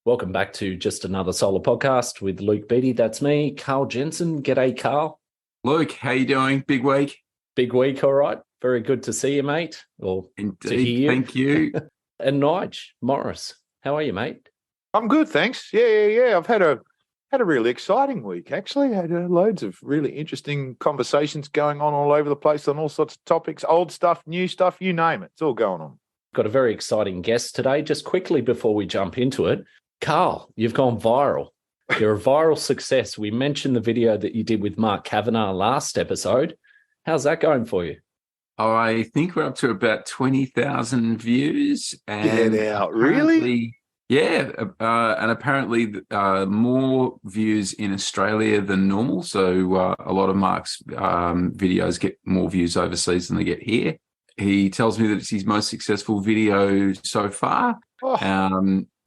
Welcome back to just another solar podcast with Luke Beattie. That's me, Karl Jensen. G'day, Karl. Luke, how you doing? Big week. Big week, all right. Very good to see you, mate. Or Indeed, to hear you. Thank you. And Nigel Morris, how are you, mate? I'm good, thanks. Yeah. I've had a really exciting week, actually. I had loads of really interesting conversations going on all over the place on all sorts of topics, old stuff, new stuff, you name it. It's all going on. Got a very exciting guest today. Just quickly before we jump into it, Karl, you've gone viral. You're a viral success. We mentioned the video that you did with Mark Kavanagh last episode. How's that going for you? I think we're up to about 20,000 views. And Get out, really? Yeah, and apparently more views in Australia than normal. So a lot of Mark's videos get more views overseas than they get here. He tells me that it's his most successful video so far.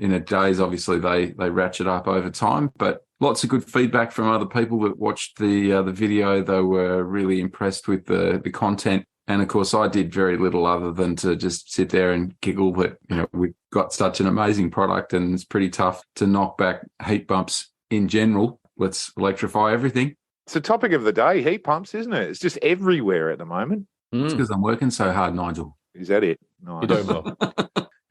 In a days, obviously, they ratchet up over time, but lots of good feedback from other people that watched the video. They were really impressed with the content. And, of course, I did very little other than to just sit there and giggle that, we've got such an amazing product and it's pretty tough to knock back heat bumps in general. Let's electrify everything. It's the topic of the day, heat pumps, isn't it? It's just everywhere at the moment. It's because I'm working so hard, Nigel. Is that it? Nice. You're doing well.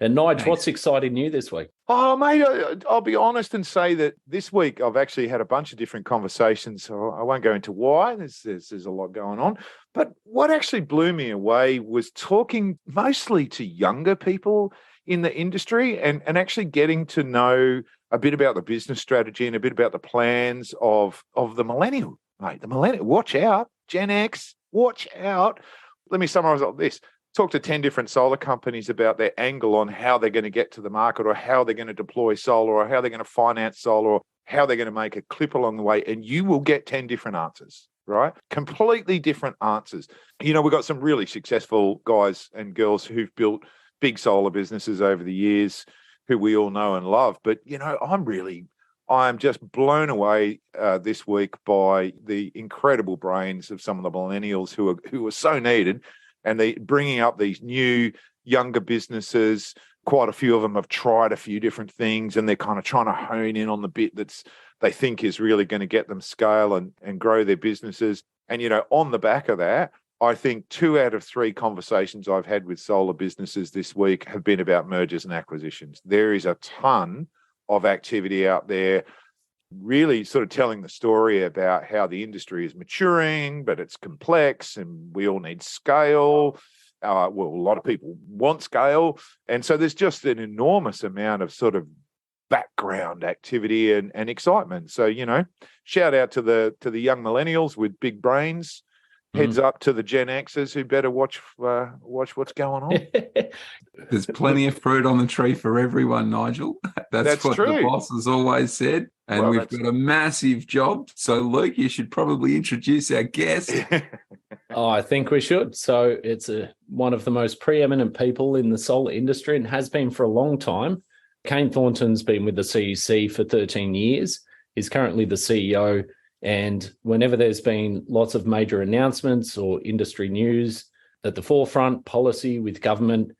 And Nigel, what's exciting you this week? Oh, mate, I'll be honest and say that this week I've actually had a bunch of different conversations. So I won't go into why. There's a lot going on. But what actually blew me away was talking mostly to younger people in the industry and actually getting to know a bit about the business strategy and a bit about the plans of the millennial, mate. The millennial, watch out. Gen X, watch out. Let me summarize all this. Talk to 10 different solar companies about their angle on how they're going to get to the market or how they're going to deploy solar or how they're going to finance solar or how they're going to make a clip along the way. And you will get 10 different answers, right? Completely different answers. We've got some really successful guys and girls who've built big solar businesses over the years who we all know and love. But, I'm just blown away this week by the incredible brains of some of the millennials who are so needed. And they bringing up these new, younger businesses. Quite a few of them have tried a few different things, and they're kind of trying to hone in on the bit they think is really going to get them scale and grow their businesses. And, on the back of that, I think 2 out of 3 conversations I've had with solar businesses this week have been about mergers and acquisitions. There is a ton of activity out there, really sort of telling the story about how the industry is maturing, but it's complex and we all need scale. A lot of people want scale. And so there's just an enormous amount of sort of background activity and excitement. So, shout out to the young millennials with big brains. Heads up to the Gen Xers who better watch what's going on. There's plenty of fruit on the tree for everyone, Nigel. That's what true. The boss has always said. And we've got a massive job. So, Luke, you should probably introduce our guest. I think we should. So it's one of the most preeminent people in the solar industry and has been for a long time. Kane Thornton's been with the CEC for 13 years. He's currently the CEO. And whenever there's been lots of major announcements or industry news at the forefront, policy with government,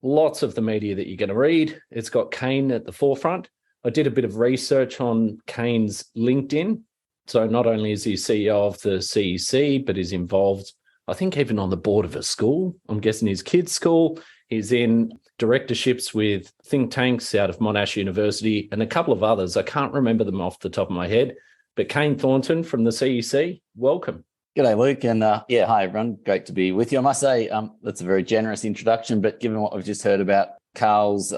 lots of the media that you're going to read, it's got Kane at the forefront. I did a bit of research on Kane's LinkedIn. So not only is he CEO of the CEC, but is involved, I think, even on the board of a school. I'm guessing his kids' school. He's in directorships with think tanks out of Monash University and a couple of others. I can't remember them off the top of my head. But Kane Thornton from the CEC, welcome. G'day, Luke. And hi, everyone. Great to be with you. I must say that's a very generous introduction, but given what we've just heard about Karl's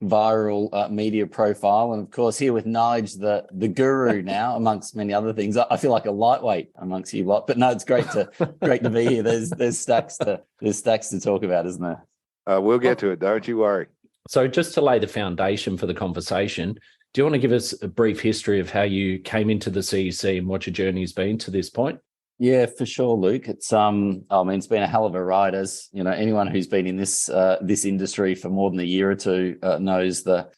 viral media profile, and of course here with Nigel, the guru now, amongst many other things, I feel like a lightweight amongst you lot. But no, it's great to be here. There's stacks to talk about, isn't there? We'll get to it. Don't you worry. So just to lay the foundation for the conversation, do you want to give us a brief history of how you came into the CEC and what your journey has been to this point? Yeah, for sure, Luke. It's it's been a hell of a ride. As anyone who's been in this industry for more than a year or two knows the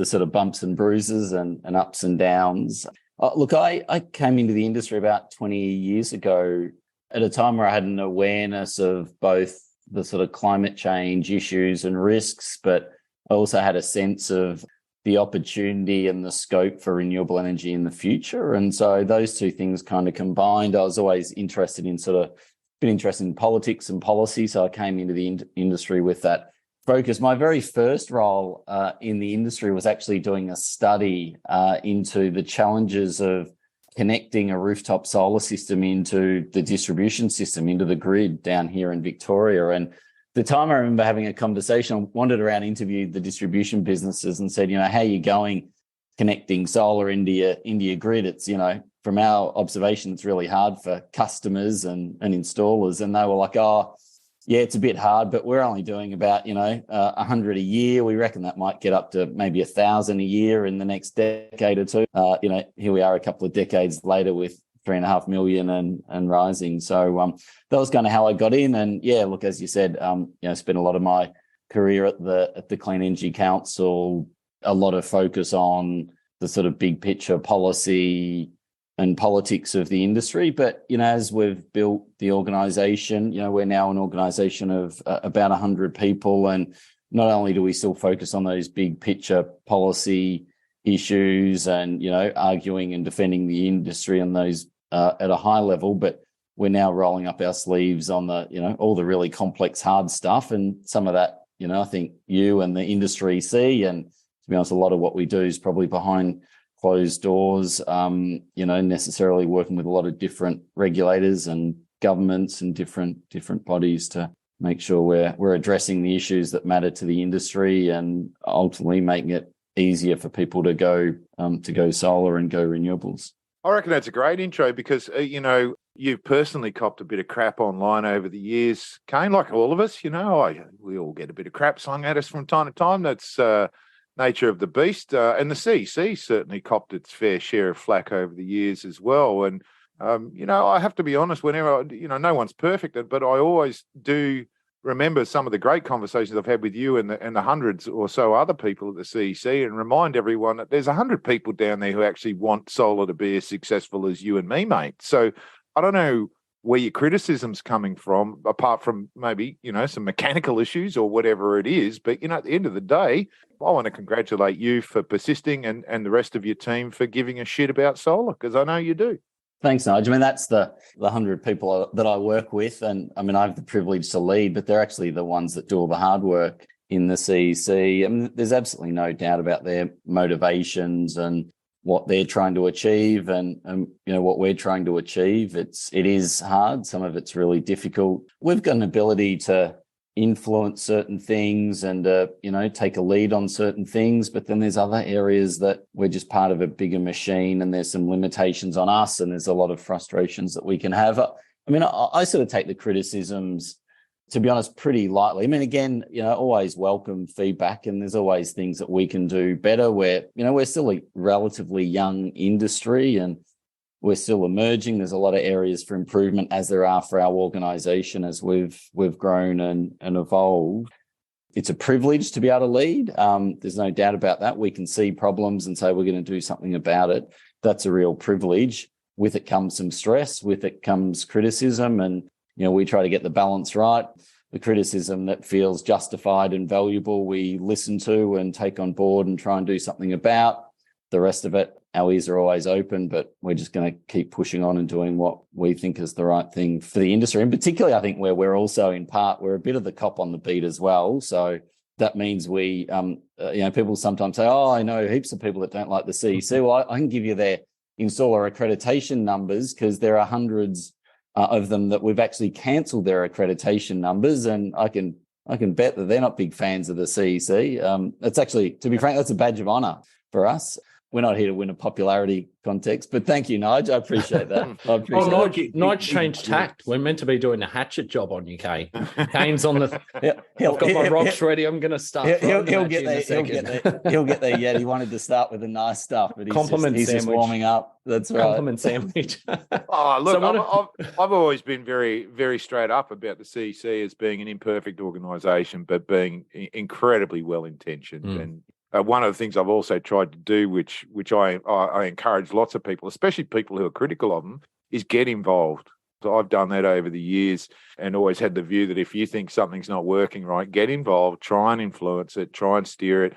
sort of bumps and bruises and ups and downs. Look, I came into the industry about 20 years ago at a time where I had an awareness of both the sort of climate change issues and risks, but I also had a sense of the opportunity and the scope for renewable energy in the future. And so those two things kind of combined. I was always interested in been interested in politics and policy. So I came into the industry with that focus. My very first role in the industry was actually doing a study into the challenges of connecting a rooftop solar system into the distribution system, into the grid down here in Victoria. And the time I remember having a conversation, I wandered around, interviewed the distribution businesses and said, how are you going connecting solar into your grid? It's, from our observation, it's really hard for customers and installers. And they were like, oh, yeah, it's a bit hard, but we're only doing about, 100 a year. We reckon that might get up to maybe 1,000 a year in the next decade or two. Here we are a couple of decades later with 3.5 million and rising. So that was kind of how I got in. And yeah, look, as you said, spent a lot of my career at the Clean Energy Council, a lot of focus on the sort of big picture policy and politics of the industry. But, as we've built the organisation, we're now an organisation of about 100 people. And not only do we still focus on those big picture policy issues and, arguing and defending the industry on those at a high level, but we're now rolling up our sleeves on the, all the really complex, hard stuff. And some of that, I think you and the industry see. And to be honest, a lot of what we do is probably behind closed doors, necessarily working with a lot of different regulators and governments and different bodies to make sure we're addressing the issues that matter to the industry and ultimately making it easier for people to go solar and go renewables. I reckon that's a great intro because, you've personally copped a bit of crap online over the years, Kane, like all of us, we all get a bit of crap slung at us from time to time. That's nature of the beast. And the CEC certainly copped its fair share of flack over the years as well. And, I have to be honest, whenever, no one's perfect, but I always do remember some of the great conversations I've had with you and the hundreds or so other people at the CEC and remind everyone that there's 100 people down there who actually want solar to be as successful as you and me, mate. So I don't know where your criticism's coming from, apart from maybe, some mechanical issues or whatever it is. But, at the end of the day, I want to congratulate you for persisting and the rest of your team for giving a shit about solar, because I know you do. Thanks, Nigel. I mean, that's the 100 people that I work with. And I mean, I have the privilege to lead, but they're actually the ones that do all the hard work in the CEC. I mean, there's absolutely no doubt about their motivations and what they're trying to achieve and what we're trying to achieve. It is hard. Some of it's really difficult. We've got an ability to influence certain things and, take a lead on certain things. But then there's other areas that we're just part of a bigger machine and there's some limitations on us and there's a lot of frustrations that we can have. I mean, I sort of take the criticisms, to be honest, pretty lightly. I mean, again, always welcome feedback and there's always things that we can do better. We're still a relatively young industry and we're still emerging. There's a lot of areas for improvement as there are for our organisation as we've grown and evolved. It's a privilege to be able to lead. There's no doubt about that. We can see problems and say we're going to do something about it. That's a real privilege. With it comes some stress. With it comes criticism. And, we try to get the balance right. The criticism that feels justified and valuable, we listen to and take on board and try and do something about. The rest of it, our ears are always open, but we're just going to keep pushing on and doing what we think is the right thing for the industry. And particularly, I think where we're also in part, we're a bit of the cop on the beat as well. So that means we, people sometimes say, oh, I know heaps of people that don't like the CEC. Well, I can give you their installer accreditation numbers because there are hundreds of them that we've actually cancelled their accreditation numbers. And I can bet that they're not big fans of the CEC. It's actually, to be frank, that's a badge of honour for us. We're not here to win a popularity context, but thank you, Nigel. I appreciate that. Nigel changed tact. We're meant to be doing a hatchet job on you, Kane. Kane's on the. I've got my rocks ready. I'm going to start. He'll get there. He'll get there. Yeah, he wanted to start with the nice stuff, but he's just warming up. That's right. Compliment sandwich. Oh, look, I've always been very, very straight up about the CEC as being an imperfect organisation, but being incredibly well intentioned and. One of the things I've also tried to do, which I encourage lots of people, especially people who are critical of them, is get involved. So I've done that over the years and always had the view that if you think something's not working right, get involved, try and influence it, try and steer it.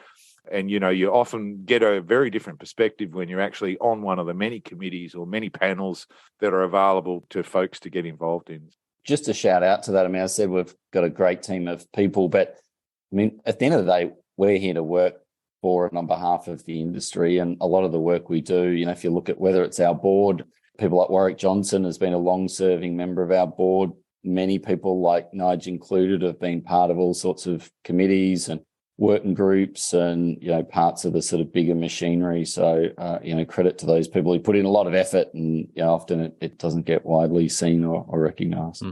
And, you often get a very different perspective when you're actually on one of the many committees or many panels that are available to folks to get involved in. Just a shout out to that. I mean, I said we've got a great team of people, but I mean, at the end of the day, we're here to work for and on behalf of the industry. And a lot of the work we do, if you look at whether it's our board, people like Warwick Johnson has been a long-serving member of our board. Many people like Nigel included have been part of all sorts of committees and working groups and, parts of the sort of bigger machinery. So, credit to those people who put in a lot of effort and, often it doesn't get widely seen or recognised.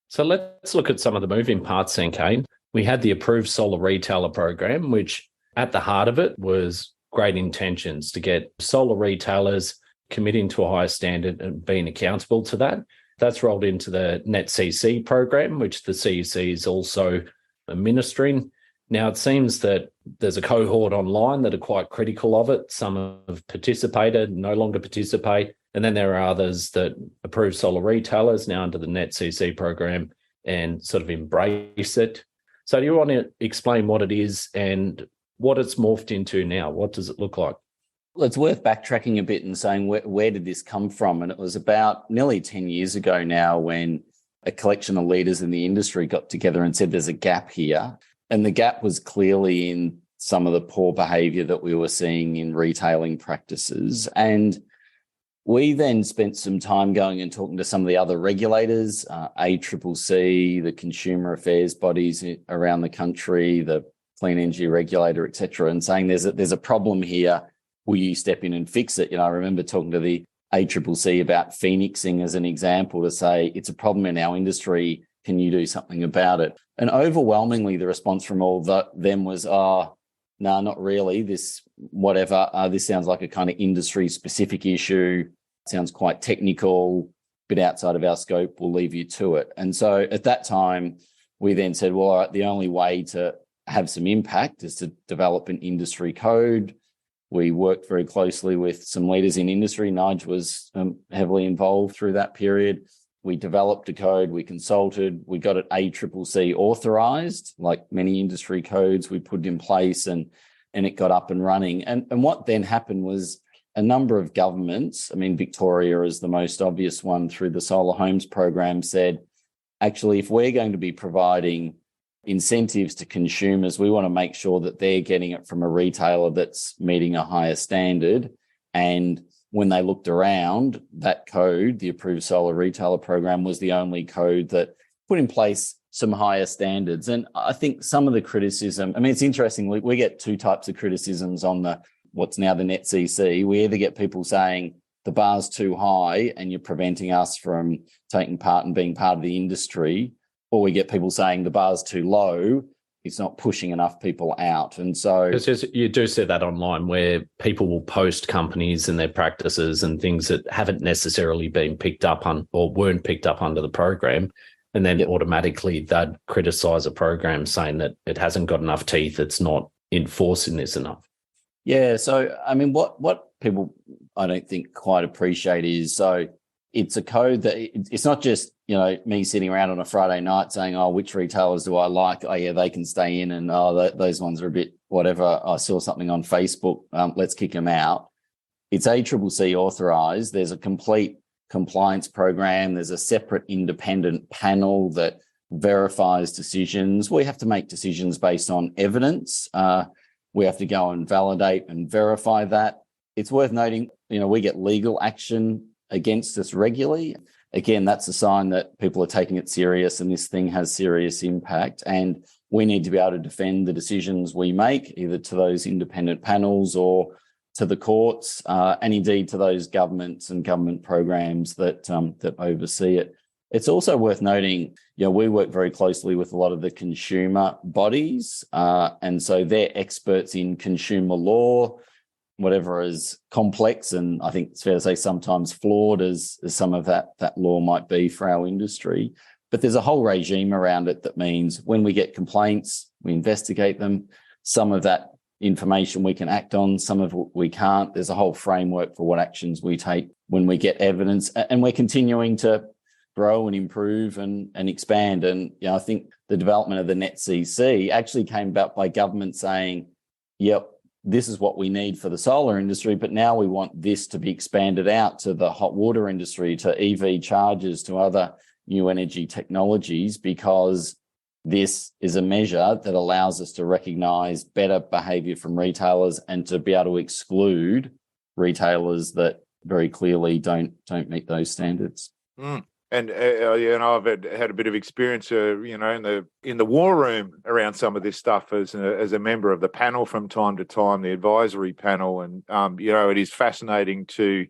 So let's look at some of the moving parts then, Kane. We had the approved Solar Retailer program, which at the heart of it was great intentions to get solar retailers committing to a higher standard and being accountable to that. That's rolled into the NetCC program, which the CEC is also administering. Now, it seems that there's a cohort online that are quite critical of it. Some have participated, no longer participate. And then there are others that approve solar retailers now under the NetCC program and sort of embrace it. So do you want to explain what it is and what it's morphed into now? What does it look like? Well, it's worth backtracking a bit and saying where did this come from? And it was about nearly 10 years ago now when a collection of leaders in the industry got together and said there's a gap here. And the gap was clearly in some of the poor behaviour that we were seeing in retailing practices. And we then spent some time going and talking to some of the other regulators, ACCC, the consumer affairs bodies around the country, the Clean Energy Regulator, et cetera, and saying there's a problem here. Will you step in and fix it? I remember talking to the ACCC about phoenixing as an example to say it's a problem in our industry. Can you do something about it? And overwhelmingly, the response from all them was, no, not really. This sounds like a kind of industry-specific issue. Sounds quite technical, bit outside of our scope. We'll leave you to it. And so at that time, we then said, well, all right, the only way to have some impact is to develop an industry code. We worked very closely with some leaders in industry. Nigel was heavily involved through that period. We developed a code, we consulted, we got it ACCC authorised, like many industry codes we put in place and it got up and running. And what then happened was a number of governments, Victoria is the most obvious one through the Solar Homes program, said, actually, if we're going to be providing incentives to consumers, we want to make sure that they're getting it from a retailer that's meeting a higher standard. And when they looked around, that code, the approved Solar Retailer program, was the only code that put in place some higher standards. And I think some of the criticism, it's interesting, we get two types of criticisms on what's now the NetCC. We either get people saying the bar's too high and you're preventing us from taking part and being part of the industry, or we get people saying the bar's too low, it's not pushing enough people out. And so you do see that online where people will post companies and their practices and things that haven't necessarily been picked up on or weren't picked up under the program. And then automatically they'd criticize a program saying that it hasn't got enough teeth, it's not enforcing this enough. Yeah. So, what people I don't think quite appreciate is, so it's a code that it's not just, me sitting around on a Friday night saying, which retailers do I like? Oh, yeah, they can stay in. And, those ones are a bit whatever. I saw something on Facebook. Let's kick them out. It's ACCC authorised. There's a complete compliance program. There's a separate independent panel that verifies decisions. We have to make decisions based on evidence. We have to go and validate and verify that. It's worth noting, we get legal action against us regularly. Again, that's a sign that people are taking it serious and this thing has serious impact. And we need to be able to defend the decisions we make, either to those independent panels or to the courts, and indeed to those governments and government programs that oversee it. It's also worth noting, we work very closely with a lot of the consumer bodies, and so they're experts in consumer law, whatever is complex, and I think it's fair to say sometimes flawed as some of that law might be for our industry. But there's a whole regime around it that means when we get complaints, we investigate them. Some of that information we can act on, some of it we can't. There's a whole framework for what actions we take when we get evidence, and we're continuing to grow and improve and expand. And I think the development of the NetCC actually came about by government saying, yep, this is what we need for the solar industry, but now we want this to be expanded out to the hot water industry, to EV chargers, to other new energy technologies, because this is a measure that allows us to recognise better behaviour from retailers and to be able to exclude retailers that very clearly don't meet those standards. And I've had a bit of experience, in the war room around some of this stuff as a member of the panel from time to time, the advisory panel, and it is fascinating to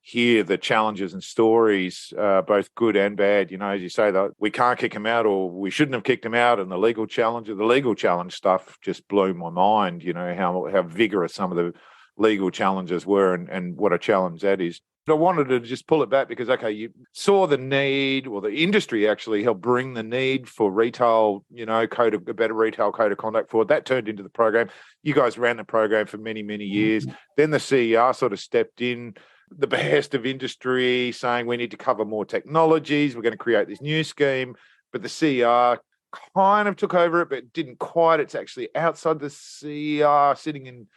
hear the challenges and stories, both good and bad. As you say, that we can't kick him out, or we shouldn't have kicked him out, and the legal challenge stuff just blew my mind. How vigorous some of the legal challenges were, and what a challenge that is. But I wanted to just pull it back because, you saw the need, or the industry actually helped bring the need for retail, a better retail code of conduct forward. That turned into the program. You guys ran the program for many, many years. Then the CER sort of stepped in, the behest of industry, saying we need to cover more technologies. We're going to create this new scheme. But the CER kind of took over it, but didn't quite. It's actually outside the CER, sitting in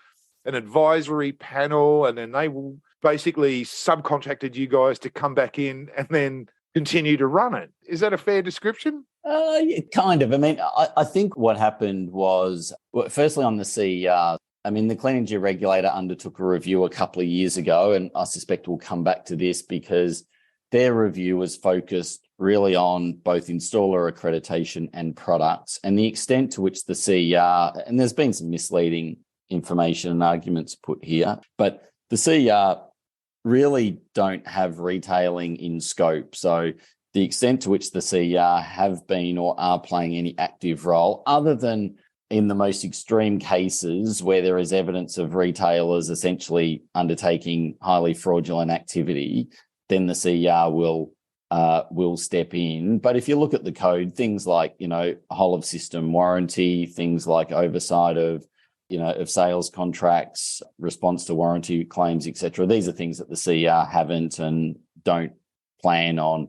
an advisory panel, and then they will basically subcontracted you guys to come back in and then continue to run it. Is that a fair description? Yeah, kind of. I mean, I think what happened was, firstly on the CER, the Clean Energy Regulator undertook a review a couple of years ago, and I suspect we'll come back to this because their review was focused really on both installer accreditation and products, and the extent to which the CER, and there's been some misleading information and arguments put here, but the CER really don't have retailing in scope. So the extent to which the CER have been or are playing any active role, other than in the most extreme cases where there is evidence of retailers essentially undertaking highly fraudulent activity, then the CER will step in. But if you look at the code, things like, whole of system warranty, things like oversight of sales contracts, response to warranty claims, etc. These are things that the CER haven't and don't plan on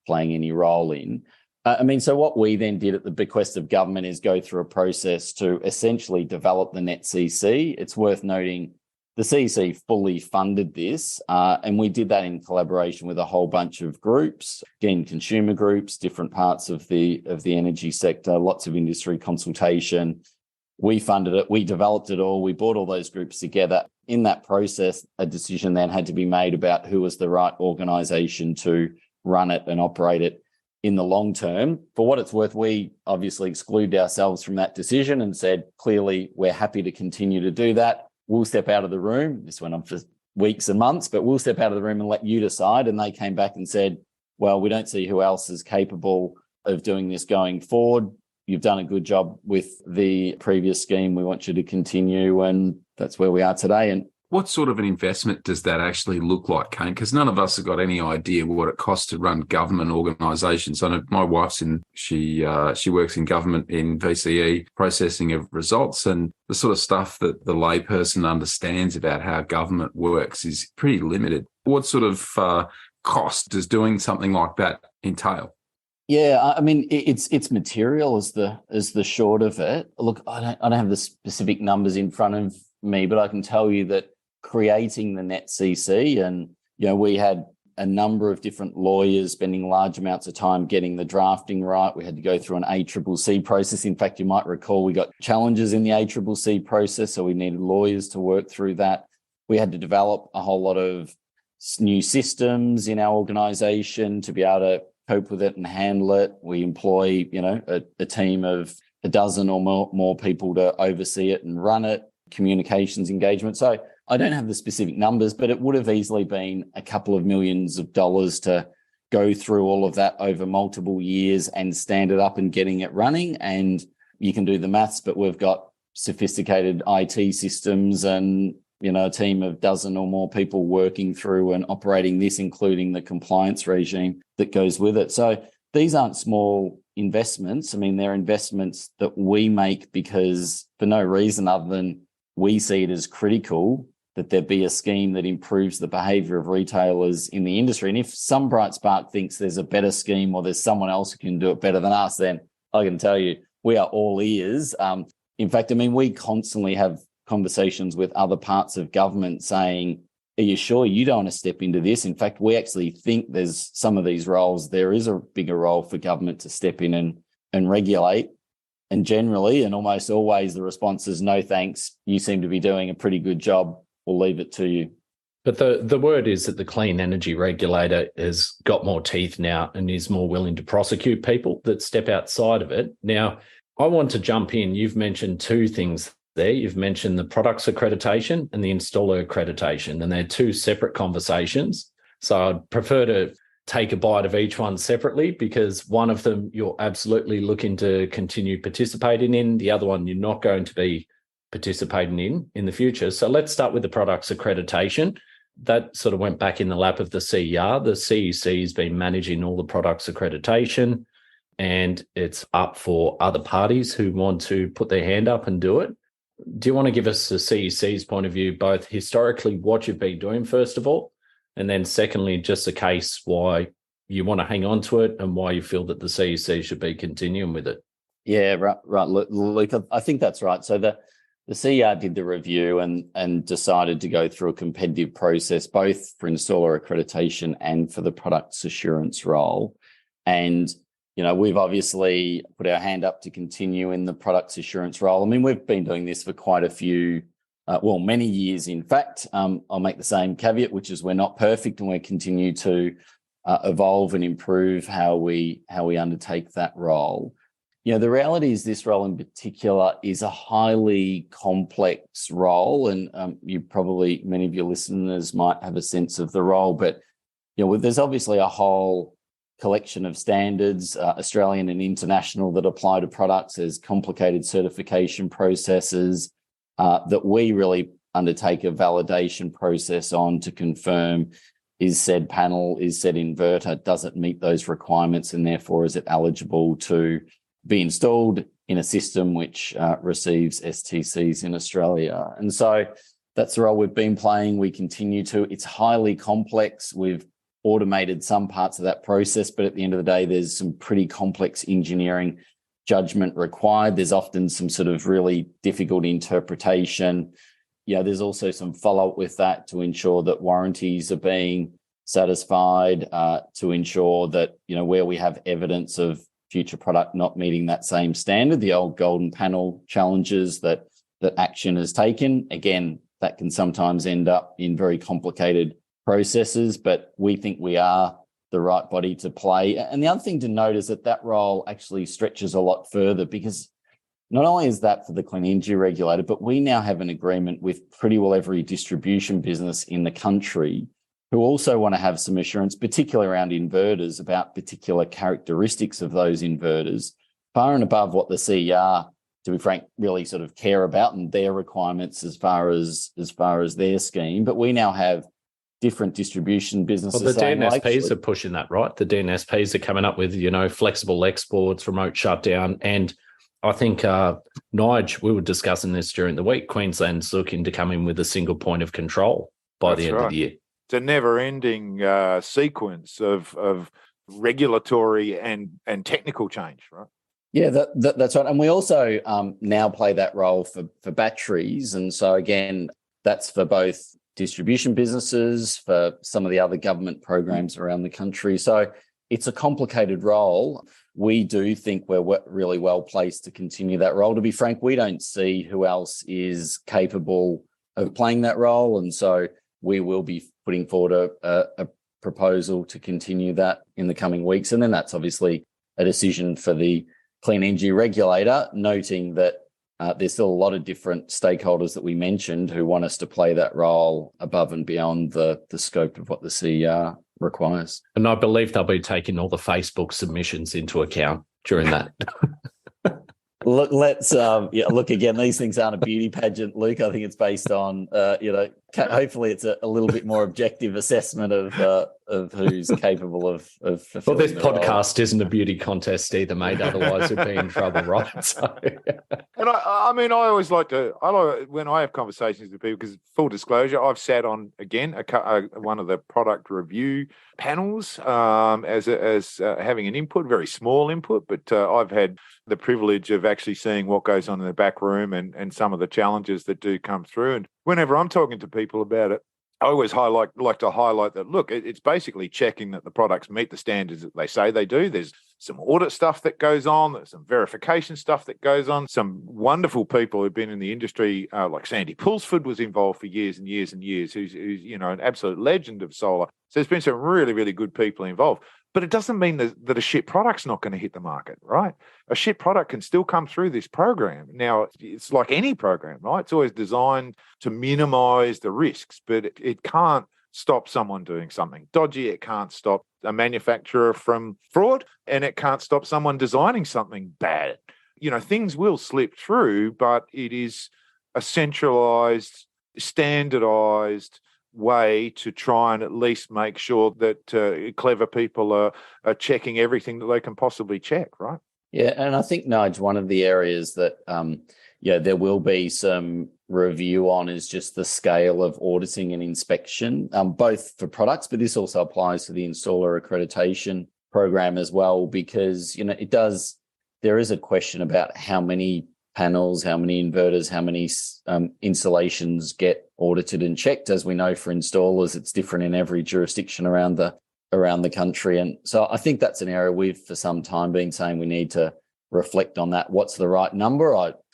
playing any role in. So what we then did at the bequest of government is go through a process to essentially develop the NetCC. It's worth noting the CEC fully funded this, and we did that in collaboration with a whole bunch of groups, again, consumer groups, different parts of the energy sector, lots of industry consultation. We funded it, we developed it all, we brought all those groups together. In that process, a decision then had to be made about who was the right organisation to run it and operate it in the long term. For what it's worth, we obviously excluded ourselves from that decision and said, clearly, we're happy to continue to do that. We'll step out of the room. This went on for weeks and months, but we'll step out of the room and let you decide. And they came back and said, well, we don't see who else is capable of doing this going forward. You've done a good job with the previous scheme. We want you to continue. And that's where we are today. And what sort of an investment does that actually look like, Kane? Because none of us have got any idea what it costs to run government organisations. I know my wife's she works in government in VCE, processing of results, and the sort of stuff that the layperson understands about how government works is pretty limited. What sort of cost does doing something like that entail? Yeah, it's material is the short of it. Look, I don't have the specific numbers in front of me, but I can tell you that creating the NetCC, and we had a number of different lawyers spending large amounts of time getting the drafting right. We had to go through an ACCC process. In fact, you might recall we got challenges in the ACCC process, so we needed lawyers to work through that. We had to develop a whole lot of new systems in our organisation to be able to cope with it and handle it. We employ, a team of a dozen or more people to oversee it and run it, communications engagement. So I don't have the specific numbers, but it would have easily been a couple of millions of dollars to go through all of that over multiple years and stand it up and getting it running. And you can do the maths, but we've got sophisticated IT systems and, a team of dozen or more people working through and operating this, including the compliance regime that goes with it. So these aren't small investments. They're investments that we make because for no reason other than we see it as critical that there be a scheme that improves the behaviour of retailers in the industry. And if some bright spark thinks there's a better scheme or there's someone else who can do it better than us, then I can tell you we are all ears. In fact, we constantly have conversations with other parts of government saying, are you sure you don't want to step into this? In fact, we actually think there's some of these roles, there is a bigger role for government to step in and regulate. And generally, and almost always, the response is no thanks. You seem to be doing a pretty good job. We'll leave it to you. But the word is that the clean energy regulator has got more teeth now and is more willing to prosecute people that step outside of it. Now, I want to jump in. You've mentioned two things there. You've mentioned the products accreditation and the installer accreditation, and they're two separate conversations. So I'd prefer to take a bite of each one separately, because one of them you're absolutely looking to continue participating in. The other one you're not going to be participating in the future. So let's start with the products accreditation. That sort of went back in the lap of the CER. The CEC has been managing all the products accreditation, and it's up for other parties who want to put their hand up and do it. Do you want to give us the CEC's point of view, both historically what you've been doing, first of all, and then secondly, just a case why you want to hang on to it and why you feel that the CEC should be continuing with it? Yeah, right. Luke, I think that's right. So the CER did the review and decided to go through a competitive process, both for installer accreditation and for the products assurance role. And, you know, we've obviously put our hand up to continue in the products assurance role. I mean, we've been doing this for quite a few, many years, in fact. I'll make the same caveat, which is we're not perfect, and we continue to evolve and improve how we undertake that role. You know, the reality is this role in particular is a highly complex role, and many of your listeners might have a sense of the role, but, you know, there's obviously a whole collection of standards, Australian and international, that apply to products. There's complicated certification processes that we really undertake a validation process on to confirm, is said panel, is said inverter, does it meet those requirements, and therefore is it eligible to be installed in a system which receives STCs in Australia. And so that's the role we've been playing. We continue to. It's highly complex. We've automated some parts of that process, but at the end of the day, there's some pretty complex engineering judgment required. There's often some sort of really difficult interpretation. Yeah, there's also some follow-up with that to ensure that warranties are being satisfied, to ensure that, you know, where we have evidence of future product not meeting that same standard, the old golden panel challenges that action is taken. Again, that can sometimes end up in very complicated processes, but we think we are the right body to play. And the other thing to note is that role actually stretches a lot further, because not only is that for the clean energy regulator, but we now have an agreement with pretty well every distribution business in the country who also want to have some assurance, particularly around inverters, about particular characteristics of those inverters, far and above what the CER, to be frank, really sort of care about and their requirements as far as their scheme. But we now have different distribution businesses. Well, the DNSPs are pushing that, right? The DNSPs are coming up with, you know, flexible exports, remote shutdown. And I think, Nigel, we were discussing this during the week, Queensland's looking to come in with a single point of control by the end of the year. It's a never-ending sequence of regulatory and technical change, right? Yeah, that's right. And we also now play that role for batteries. And so, again, that's for both distribution businesses, for some of the other government programs around the country. So it's a complicated role. We do think we're really well placed to continue that role. To be frank, we don't see who else is capable of playing that role. And so we will be putting forward a proposal to continue that in the coming weeks. And then that's obviously a decision for the clean energy regulator, noting that there's still a lot of different stakeholders that we mentioned who want us to play that role above and beyond the scope of what the CER requires. And I believe they'll be taking all the Facebook submissions into account during that. Look, let's look again. These things aren't a beauty pageant, Luke. I think it's based on hopefully it's a little bit more objective assessment of who's capable of fulfilling. Well, this the role. podcast isn't a beauty contest either, mate. Otherwise, we'd be in trouble, right? So, And I mean, I always like when I have conversations with people, because full disclosure, I've sat on, again, one of the product review panels as having an input, very small input, but I've had the privilege of actually seeing what goes on in the back room and some of the challenges that do come through. And whenever I'm talking to people about it, I always like to highlight that, look, it's basically checking that the products meet the standards that they say they do. There's some audit stuff that goes on. There's some verification stuff that goes on. Some wonderful people who've been in the industry, like Sandy Pulsford was involved for years and years and years, who's an absolute legend of solar. So there's been some really, really good people involved. But it doesn't mean that a shit product's not going to hit the market, right? A shit product can still come through this program. Now, it's like any program, right? It's always designed to minimize the risks, but it can't stop someone doing something dodgy. It can't stop a manufacturer from fraud, and it can't stop someone designing something bad. Things will slip through, but it is a centralized, standardized way to try and at least make sure that clever people are checking everything that they can possibly check, right? Yeah, and I think, Nigel, one of the areas that there will be some review on is just the scale of auditing and inspection, both for products, but this also applies to the installer accreditation program as well, because there is a question about how many panels, how many inverters, how many installations get audited and checked. As we know, for installers, it's different in every jurisdiction around the country. And so I think that's an area we've for some time been saying we need to reflect on that. What's the right number?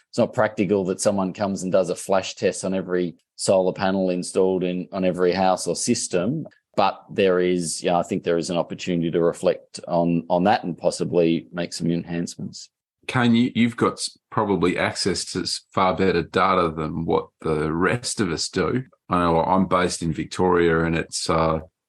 It's not practical that someone comes and does a flash test on every solar panel installed on every house or system. But there is, I think there is an opportunity to reflect on that and possibly make some enhancements. Kane, you've got probably access to far better data than what the rest of us do. I know I'm based in Victoria, and it's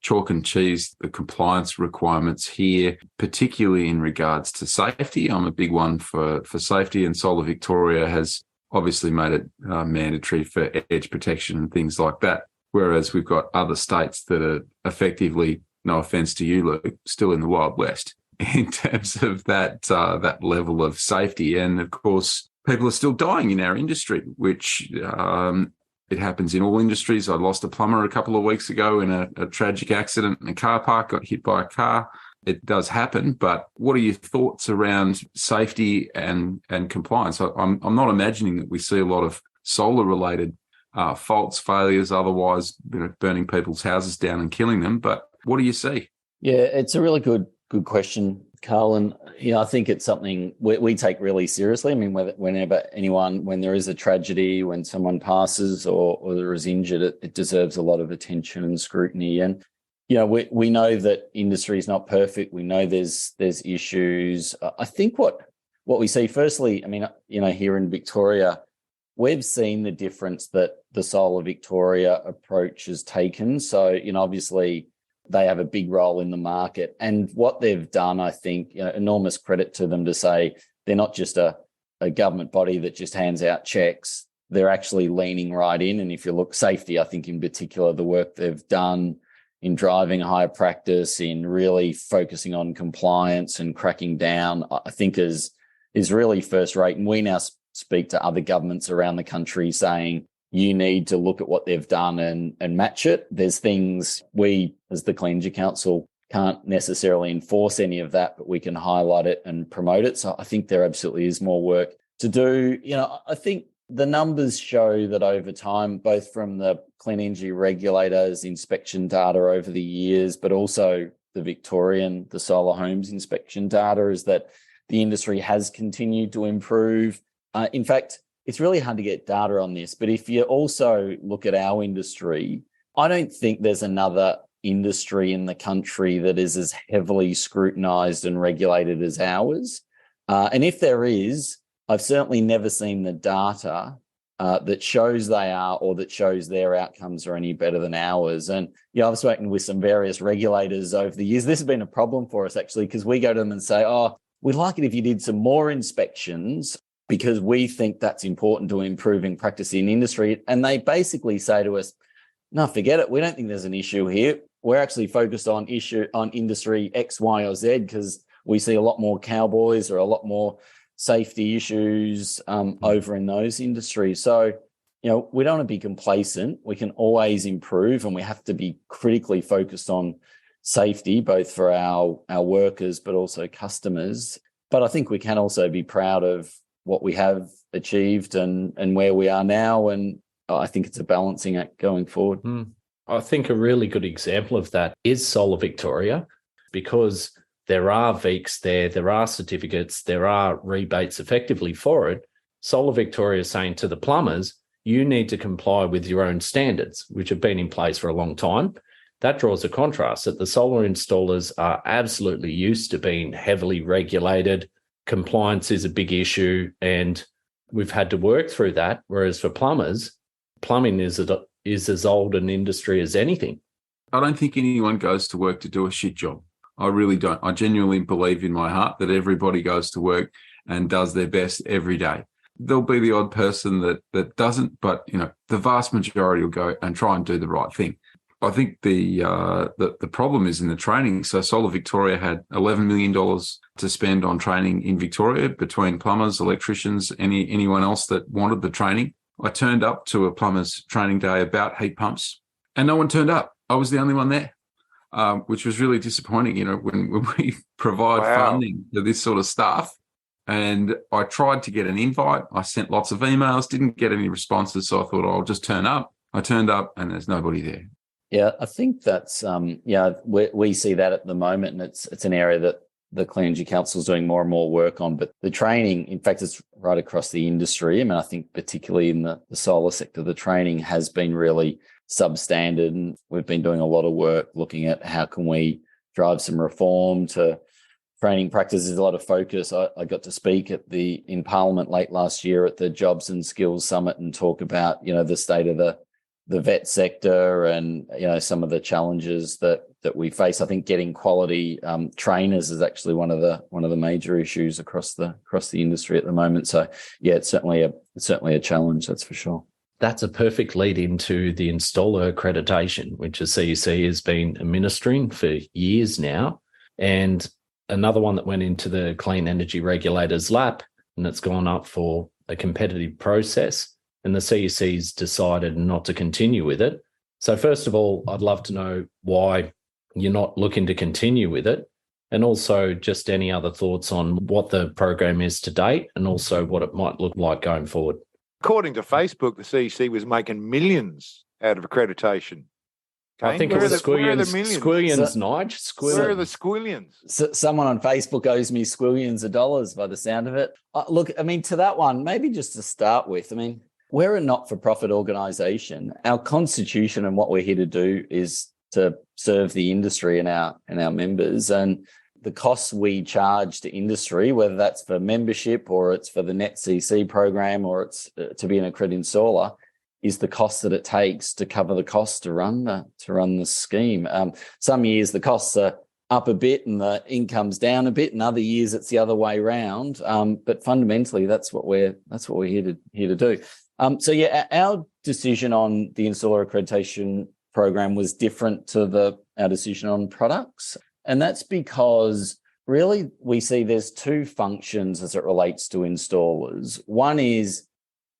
chalk and cheese, the compliance requirements here, particularly in regards to safety. I'm a big one for safety, and Solar Victoria has obviously made it mandatory for edge protection and things like that, whereas we've got other states that are effectively, no offence to you, Luke, still in the Wild West in terms of that level of safety. And of course, people are still dying in our industry, which it happens in all industries. I lost a plumber a couple of weeks ago in a tragic accident in a car park, got hit by a car. It does happen, but what are your thoughts around safety and compliance? I'm not imagining that we see a lot of solar-related faults, failures, otherwise burning people's houses down and killing them. But what do you see? Yeah, it's a really good question, Karl. And I think it's something we take really seriously. I mean, when there is a tragedy, when someone passes or there is injured, it deserves a lot of attention and scrutiny. And we know that industry is not perfect. We know there's issues. I think what we see, firstly, I mean, here in Victoria, we've seen the difference that the Solar Victoria approach has taken. So, obviously, they have a big role in the market. And what they've done, I think, enormous credit to them to say they're not just a government body that just hands out checks. They're actually leaning right in. And if you look safety, I think in particular, the work they've done in driving higher practice, in really focusing on compliance and cracking down, I think is really first rate. And we now speak to other governments around the country saying, you need to look at what they've done and match it. There's things we, as the Clean Energy Council, can't necessarily enforce any of that, but we can highlight it and promote it. So I think there absolutely is more work to do. I think the numbers show that over time, both from the clean energy regulators' inspection data over the years, but also the solar homes inspection data, is that the industry has continued to improve. In fact, it's really hard to get data on this, but if you also look at our industry, I don't think there's another industry in the country that is as heavily scrutinised and regulated as ours. And if there is, I've certainly never seen the data that shows they are, or that shows their outcomes are any better than ours. And I've spoken with some various regulators over the years. This has been a problem for us, actually, because we go to them and say, we'd like it if you did some more inspections, because we think that's important to improving practice in industry. And they basically say to us, no, forget it. We don't think there's an issue here. We're actually focused on industry X, Y, or Z because we see a lot more cowboys or a lot more safety issues over in those industries. So, we don't want to be complacent. We can always improve, and we have to be critically focused on safety, both for our workers, but also customers. But I think we can also be proud of what we have achieved and where we are now. And I think it's a balancing act going forward. I think a really good example of that is Solar Victoria, because there are VEECs there are certificates, there are rebates effectively for it. Solar Victoria is saying to the plumbers, you need to comply with your own standards, which have been in place for a long time. That draws a contrast that the solar installers are absolutely used to being heavily regulated. Compliance is a big issue, and we've had to work through that. Whereas for plumbers, plumbing is as old an industry as anything. I don't think anyone goes to work to do a shit job. I really don't. I genuinely believe in my heart that everybody goes to work and does their best every day. There'll be the odd person that doesn't, but the vast majority will go and try and do the right thing. I think the problem is in the training. So Solar Victoria had $11 million to spend on training in Victoria between plumbers, electricians, anyone else that wanted the training. I turned up to a plumber's training day about heat pumps, and no one turned up. I was the only one there, which was really disappointing. When we provide funding for this sort of stuff. And I tried to get an invite. I sent lots of emails, didn't get any responses. So I thought, I'll just turn up. I turned up and there's nobody there. Yeah, I think that's, we see that at the moment, and it's an area that the Clean Energy Council is doing more and more work on. But the training, in fact, it's right across the industry. I mean, I think particularly in the solar sector, the training has been really substandard, and we've been doing a lot of work looking at how can we drive some reform to training practices. A lot of focus. I got to speak in Parliament late last year at the Jobs and Skills Summit and talk about, the state of the vet sector and, some of the challenges that we face. I think getting quality trainers is actually one of the major issues across the industry at the moment. So yeah, it's certainly a challenge, that's for sure. That's a perfect lead into the installer accreditation, which the CEC has been administering for years now. And another one that went into the Clean Energy Regulator's lap, and it's gone up for a competitive process, and the CEC's decided not to continue with it. So first of all, I'd love to know why you're not looking to continue with it, and also just any other thoughts on what the program is to date and also what it might look like going forward. According to Facebook, the CEC was making millions out of accreditation. Kane? I think it was squillions, Nige. Where are the squillions? So someone on Facebook owes me squillions of dollars by the sound of it. Look, I mean, to that one, maybe just to start with, I mean, we're a not-for-profit organisation. Our constitution and what we're here to do is to serve the industry and our members. And the costs we charge to industry, whether that's for membership or it's for the NetCC program or it's to be an accredited installer, is the cost that it takes to cover the cost to run the scheme. Some years the costs are up a bit and the income's down a bit, and other years it's the other way around. But fundamentally, that's what we're here to do. So yeah, our decision on the installer accreditation program was different to our decision on products, and that's because really we see there's two functions as it relates to installers. One is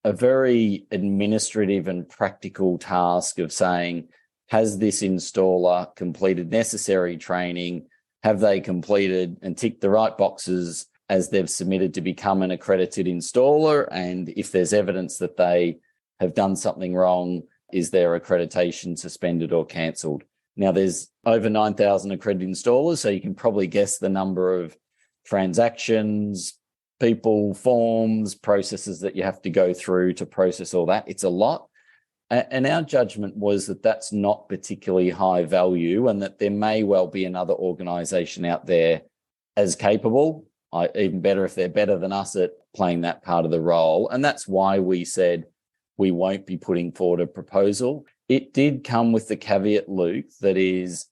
a very administrative and practical task of saying, has this installer completed necessary training? Have they completed and ticked the right boxes as they've submitted to become an accredited installer? And if there's evidence that they have done something wrong, is their accreditation suspended or cancelled? Now, there's over 9,000 accredited installers, so you can probably guess the number of transactions, people, forms, processes that you have to go through to process all that. It's a lot. And our judgment was that that's not particularly high value, and that there may well be another organisation out there as capable, even better if they're better than us at playing that part of the role. And that's why we said we won't be putting forward a proposal. It did come with the caveat, Luke, that is,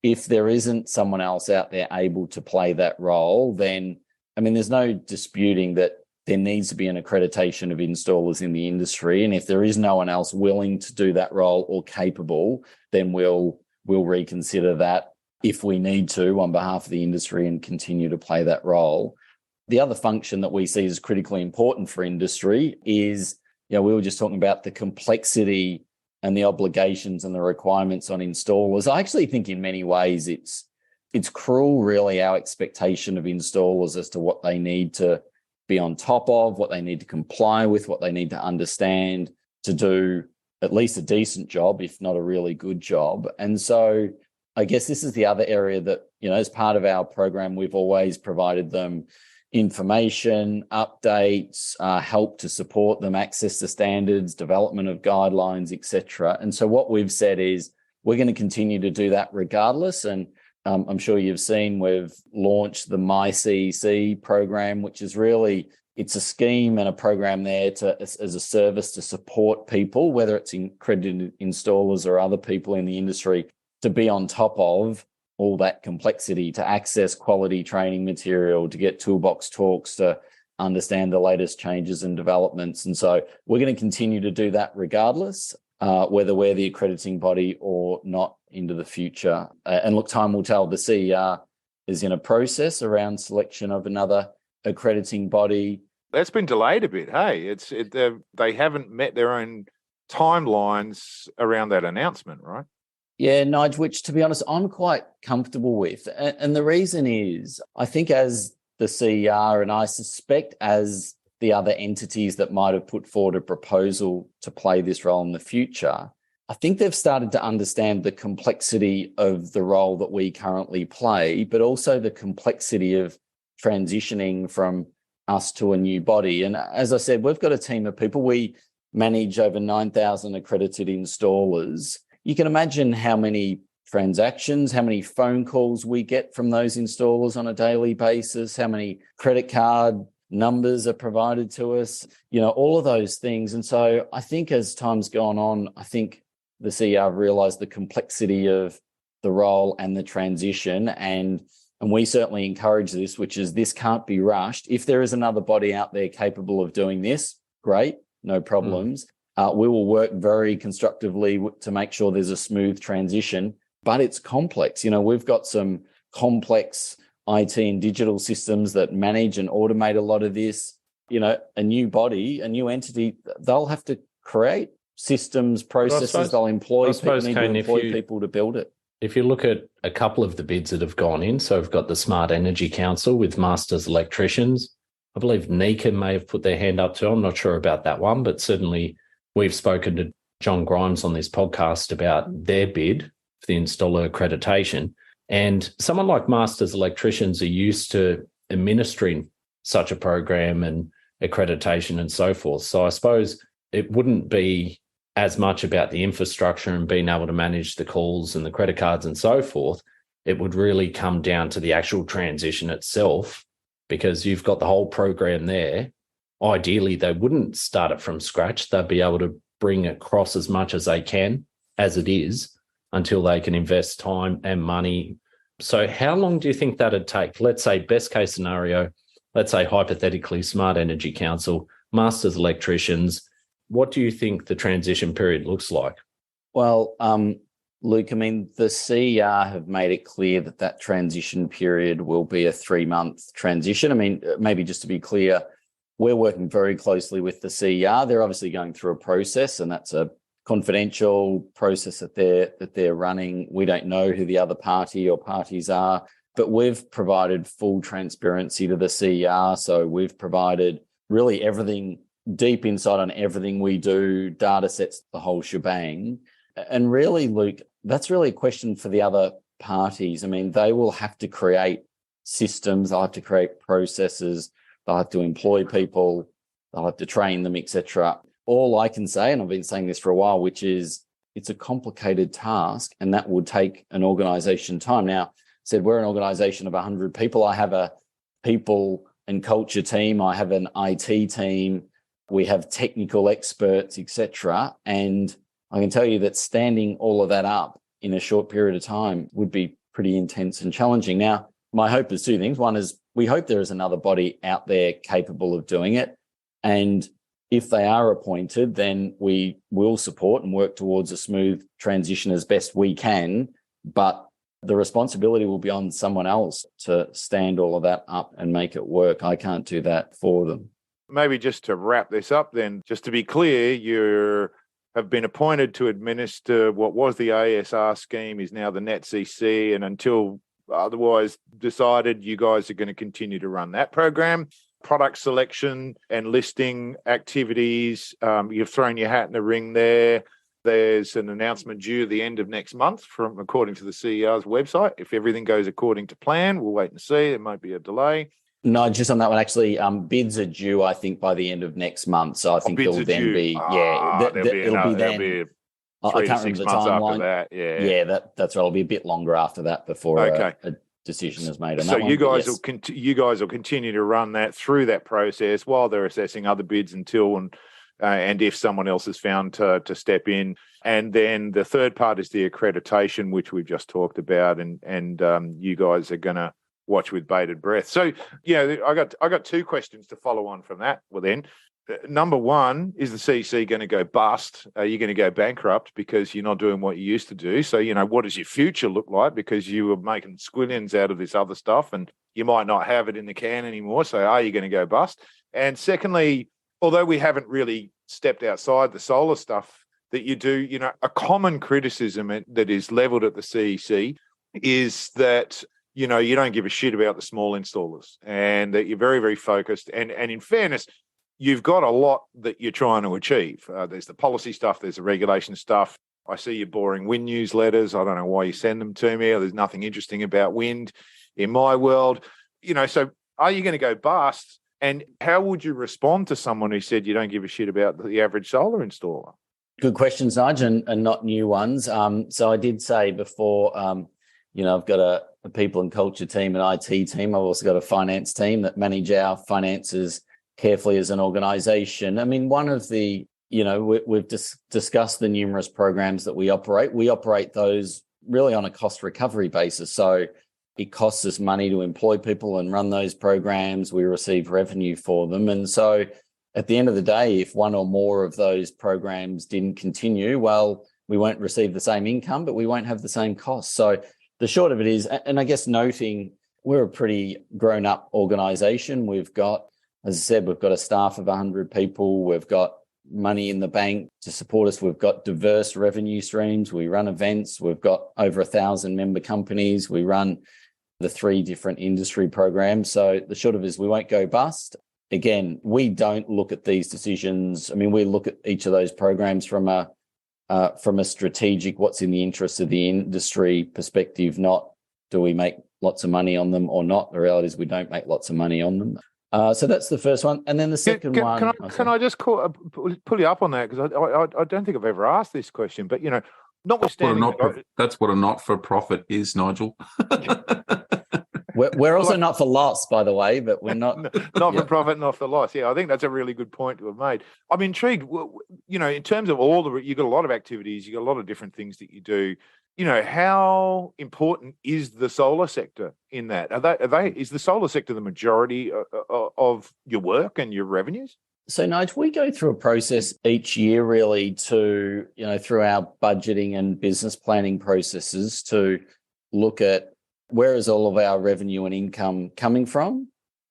if there isn't someone else out there able to play that role, then, I mean, there's no disputing that there needs to be an accreditation of installers in the industry. And if there is no one else willing to do that role or capable, then we'll reconsider that if we need to on behalf of the industry and continue to play that role. The other function that we see as critically important for industry is, we were just talking about the complexity and the obligations and the requirements on installers. I actually think in many ways it's cruel, really, our expectation of installers as to what they need to be on top of, what they need to comply with, what they need to understand to do at least a decent job, if not a really good job. And so I guess this is the other area that, as part of our program, we've always provided them information, updates, help to support them, access to standards, development of guidelines, etc. And so what we've said is we're going to continue to do that regardless. And I'm sure you've seen we've launched the MyCC program, which is really, it's a scheme and a program there as a service to support people, whether it's accredited installers or other people in the industry, to be on top of all that complexity, to access quality training material, to get toolbox talks, to understand the latest changes and developments. And so we're going to continue to do that regardless, whether we're the accrediting body or not into the future. And look, time will tell. The CER is in a process around selection of another accrediting body. That's been delayed a bit, hey? They haven't met their own timelines around that announcement, right? Yeah, Nigel, which to be honest, I'm quite comfortable with. And the reason is, I think as the CER, and I suspect as the other entities that might have put forward a proposal to play this role in the future, I think they've started to understand the complexity of the role that we currently play, but also the complexity of transitioning from us to a new body. And as I said, we've got a team of people. We manage over 9,000 accredited installers. You can imagine how many transactions, how many phone calls we get from those installers on a daily basis, how many credit card numbers are provided to us, all of those things. And so I think as time's gone on, I think the CER realised the complexity of the role and the transition. And we certainly encourage this, which is this can't be rushed. If there is another body out there capable of doing this, great, no problems. We will work very constructively to make sure there's a smooth transition, but it's complex. We've got some complex IT and digital systems that manage and automate a lot of this. A new body, a new entity, they'll have to create systems, processes, they'll employ people to build it. If you look at a couple of the bids that have gone in, so we've got the Smart Energy Council with Masters Electricians. I believe Nika may have put their hand up too. I'm not sure about that one, but certainly we've spoken to John Grimes on this podcast about their bid for the installer accreditation. And someone like Masters Electricians are used to administering such a program and accreditation and so forth. So I suppose it wouldn't be as much about the infrastructure and being able to manage the calls and the credit cards and so forth. It would really come down to the actual transition itself, because you've got the whole program there. Ideally, they wouldn't start it from scratch. They'd be able to bring across as much as they can as it is until they can invest time and money. So how long do you think that'd take? Let's say best case scenario, let's say hypothetically Smart Energy Council, Masters Electricians. What do you think the transition period looks like? Well, Luke, the CER have made it clear that transition period will be a 3-month transition. Maybe just to be clear, we're working very closely with the CER. They're obviously going through a process, and that's a confidential process that they're running. We don't know who the other party or parties are, but we've provided full transparency to the CER. So we've provided really everything, deep insight on everything we do, data sets, the whole shebang. And really, Luke, that's really a question for the other parties. They will have to create systems, they'll have to create processes, they'll have to employ people, they'll have to train them, etc. All I can say, and I've been saying this for a while, which is it's a complicated task, and that would take an organisation time. Now, I said we're an organisation of 100 people. I have a people and culture team. I have an IT team. We have technical experts, etc. And I can tell you that standing all of that up in a short period of time would be pretty intense and challenging. Now, my hope is two things. One is we hope there is another body out there capable of doing it. And if they are appointed, then we will support and work towards a smooth transition as best we can. But the responsibility will be on someone else to stand all of that up and make it work. I can't do that for them. Maybe just to wrap this up then, just to be clear, you have been appointed to administer what was the ASR scheme, is now the NetCC, and until otherwise decided, you guys are going to continue to run that program. Product selection and listing activities, you've thrown your hat in the ring there. There's an announcement due at the end of next month, from according to the CEO's website. If everything goes according to plan, we'll wait and see. There might be a delay. No, just on that one, actually, bids are due, I think, by the end of next month. So I think there'll then be, it'll be then. I can't remember the timeline. After that, that's right. It'll be a bit longer after that before a decision is made on that one. So you guys will continue to run that through that process while they're assessing other bids until and if someone else is found to step in. And then the third part is the accreditation, which we've just talked about, and you guys are going to watch with bated breath. So, I got two questions to follow on from that. Well, then, number one, is the CC going to go bust? Are you going to go bankrupt because you're not doing what you used to do? So, what does your future look like? Because you were making squillions out of this other stuff and you might not have it in the can anymore. So are you going to go bust? And although we haven't really stepped outside the solar stuff that you do, a common criticism that is leveled at the CEC is that, you don't give a shit about the small installers and that you're very, very focused. And in fairness, you've got a lot that you're trying to achieve. There's the policy stuff, there's the regulation stuff. I see you boring wind newsletters. I don't know why you send them to me. There's nothing interesting about wind in my world. So are you going to go bust? And how would you respond to someone who said you don't give a shit about the average solar installer? Good questions, Nigel, and not new ones. So I did say before, I've got a people and culture team, an IT team. I've also got a finance team that manage our finances carefully as an organisation. I mean, one of the, we've discussed the numerous programs that we operate. We operate those really on a cost recovery basis. So it costs us money to employ people and run those programs. We receive revenue for them. And so at the end of the day, if one or more of those programs didn't continue, well, we won't receive the same income, but we won't have the same costs. So the short of it is, and I guess noting we're a pretty grown-up organisation. We've got, as I said, we've got a staff of 100 people. We've got money in the bank to support us. We've got diverse revenue streams. We run events. We've got over 1,000 member companies. We run the 3 different industry programs. So the short of it is we won't go bust. Again, we don't look at these decisions. I mean, we look at each of those programs from a strategic, what's in the interest of the industry perspective, not do we make lots of money on them or not. The reality is we don't make lots of money on them. So that's the first one. And then the second one. Can I just pull you up on that? Because I don't think I've ever asked this question, but, notwithstanding. That's what a not-for-profit is, Nigel. We're also not for loss, by the way, but we're not. Not for profit, not for loss. Yeah, I think that's a really good point to have made. I'm intrigued, in terms of you've got a lot of activities, you've got a lot of different things that you do. How important is the solar sector in that? Is the solar sector the majority of your work and your revenues? So, Nigel, we go through a process each year really to, through our budgeting and business planning processes to look at where is all of our revenue and income coming from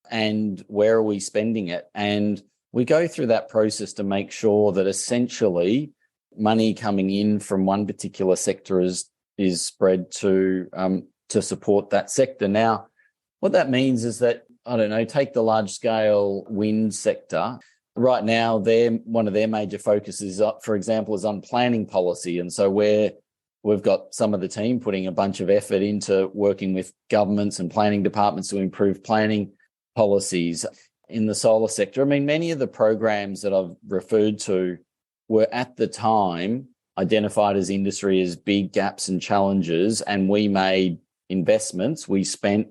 and where are we spending it? And we go through that process to make sure that essentially money coming in from one particular sector is spread to support that sector. Now, what that means is that, take the large scale wind sector. Right now, one of their major focuses, for example, is on planning policy. And so we've got some of the team putting a bunch of effort into working with governments and planning departments to improve planning policies in the solar sector. I mean, many of the programs that I've referred to were at the time identified as industry as big gaps and challenges, and we made investments. We spent